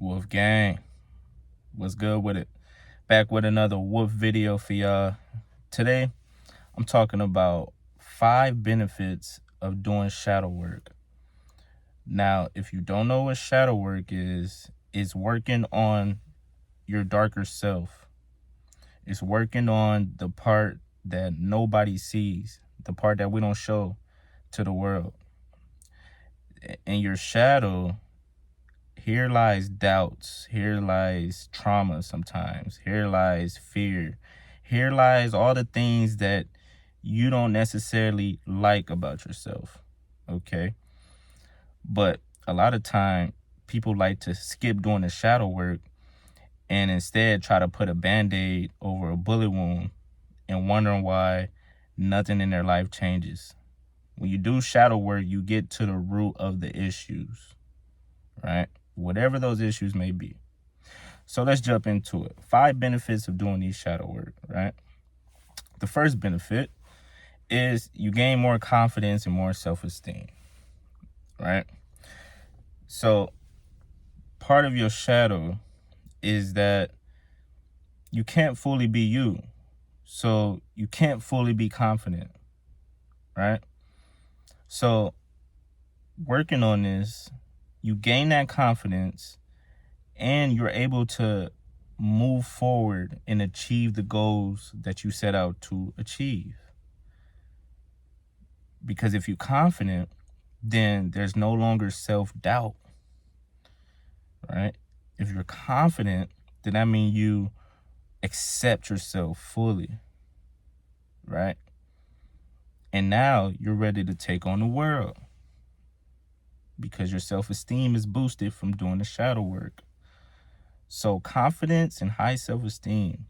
Wolf Gang, what's good with it? Back with another Wolf video for y'all. Today, I'm talking about 5 benefits of doing shadow work. Now, if you don't know what shadow work is, it's working on your darker self. It's working on the part that nobody sees, the part that we don't show to the world. In your shadow, here lies doubts, here lies trauma sometimes, here lies fear, here lies all the things that you don't necessarily like about yourself, okay? But a lot of time, people like to skip doing the shadow work and instead try to put a Band-Aid over a bullet wound and wondering why nothing in their life changes. When you do shadow work, you get to the root of the issues, right? Whatever those issues may be. So let's jump into it. 5 benefits of doing these shadow work, right? The first benefit is you gain more confidence and more self-esteem, right? So part of your shadow is that you can't fully be you. So you can't fully be confident, right? So working on this, you gain that confidence and you're able to move forward and achieve the goals that you set out to achieve. Because if you're confident, then there's no longer self-doubt, right? If you're confident, then that means you accept yourself fully, right? And now you're ready to take on the world because your self-esteem is boosted from doing the shadow work. So confidence and high self-esteem,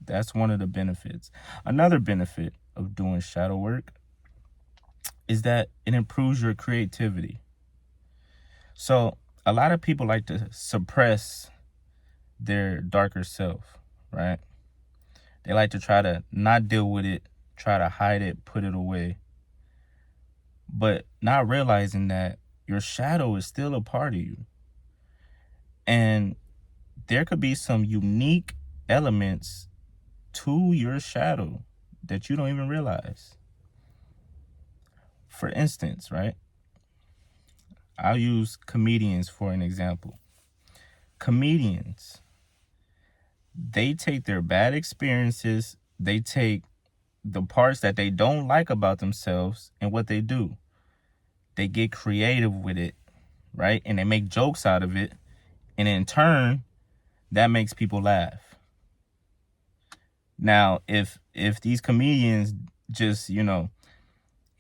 that's one of the benefits. Another benefit of doing shadow work is that it improves your creativity. So a lot of people like to suppress their darker self, right? They like to try to not deal with it, try to hide it, put it away, but not realizing that your shadow is still a part of you. And there could be some unique elements to your shadow that you don't even realize. For instance, right? I'll use comedians for an example. Comedians, they take their bad experiences, they take the parts that they don't like about themselves, and what they do, they get creative with it, right? And they make jokes out of it. And in turn, that makes people laugh. Now, if these comedians just,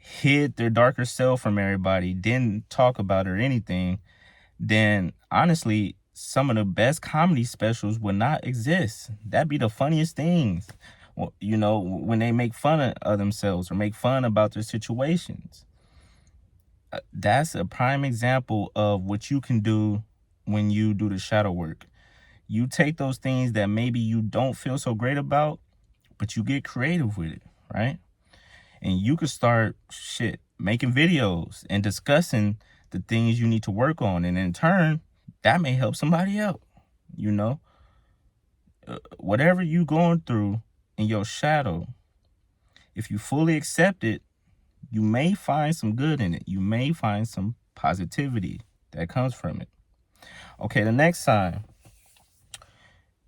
hid their darker self from everybody, didn't talk about it or anything, then honestly, some of the best comedy specials would not exist. That'd be the funniest things, when they make fun of themselves or make fun about their situations. That's a prime example of what you can do when you do the shadow work. You take those things that maybe you don't feel so great about, but you get creative with it, right? And you could start making videos and discussing the things you need to work on. And in turn, that may help somebody out, whatever you going through in your shadow, if you fully accept it, you may find some good in it. You may find some positivity that comes from it. Okay, the next sign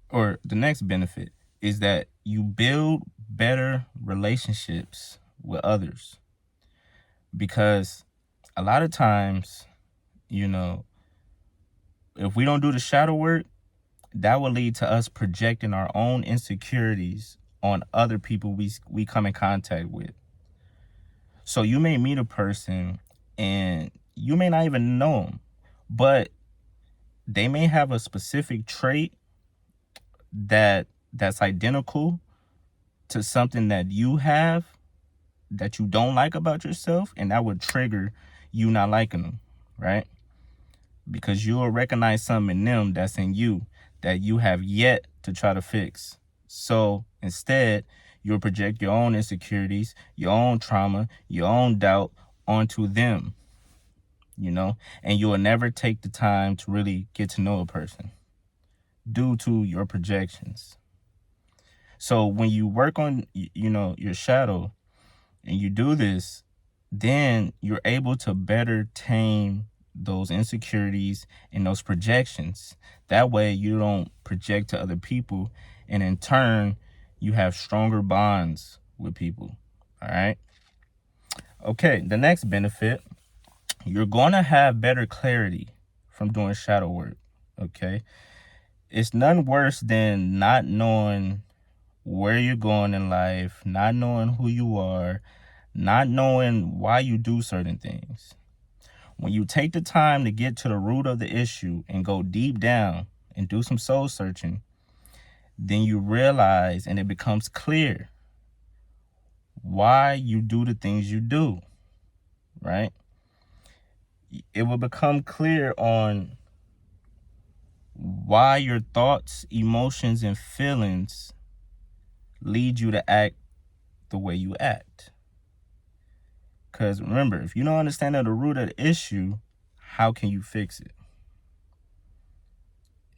or the next benefit is that you build better relationships with others. Because a lot of times, if we don't do the shadow work, that will lead to us projecting our own insecurities on other people we come in contact with. So you may meet a person and you may not even know them, but they may have a specific trait that's identical to something that you have that you don't like about yourself, and that would trigger you not liking them, right? Because you'll recognize something in them that's in you that you have yet to try to fix. So instead, you'll project your own insecurities, your own trauma, your own doubt onto them. and you will never take the time to really get to know a person due to your projections. So when you work on, your shadow and you do this, then you're able to better tame those insecurities and those projections. That way you don't project to other people, and in turn, you have stronger bonds with people. All right. Okay, the next benefit, you're going to have better clarity from doing shadow work. Okay. It's none worse than not knowing where you're going in life, not knowing who you are, not knowing why you do certain things. When you take the time to get to the root of the issue and go deep down and do some soul searching, then you realize and it becomes clear why you do the things you do, right? It will become clear on why your thoughts, emotions, and feelings lead you to act the way you act. Because remember, if you don't understand the root of the issue, how can you fix it?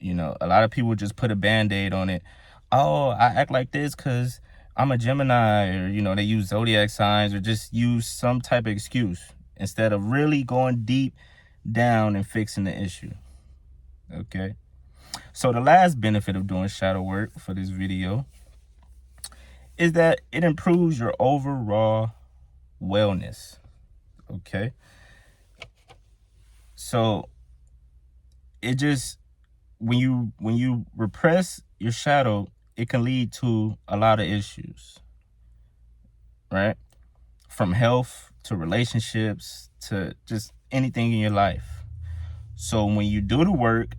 A lot of people just put a Band-Aid on it. Oh, I act like this because I'm a Gemini, or, they use zodiac signs or just use some type of excuse instead of really going deep down and fixing the issue. Okay. So the last benefit of doing shadow work for this video is that it improves your overall wellness. Okay. So it just, when you repress your shadow, it can lead to a lot of issues, right? From health to relationships to just anything in your life. So when you do the work,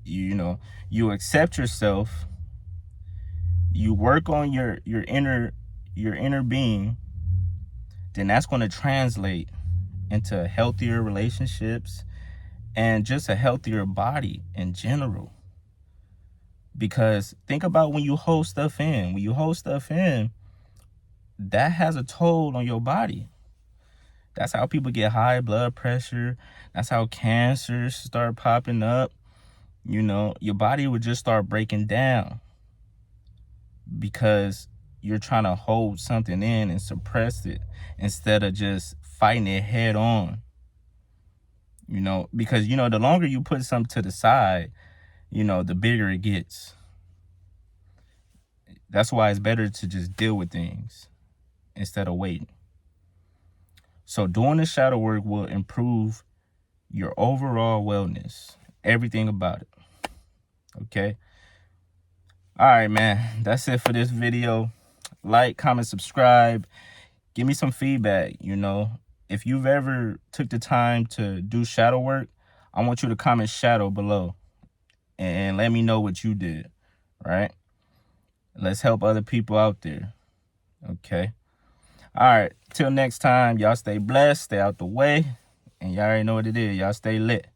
you accept yourself, you work on your inner being, then that's going to translate into healthier relationships and just a healthier body in general. Because think about when you hold stuff in. When you hold stuff in, that has a toll on your body. That's how people get high blood pressure. That's how cancers start popping up. Your body would just start breaking down because you're trying to hold something in and suppress it instead of just fighting it head on. Because, the longer you put something to the side, the bigger it gets. That's why it's better to just deal with things instead of waiting. So doing the shadow work will improve your overall wellness, everything about it. Okay. All right, man. That's it for this video. Like, comment, subscribe. Give me some feedback. If you've ever took the time to do shadow work, I want you to comment shadow below and let me know what you did. Right? Let's help other people out there. Okay. All right. Till next time, y'all stay blessed, stay out the way, and y'all already know what it is. Y'all stay lit.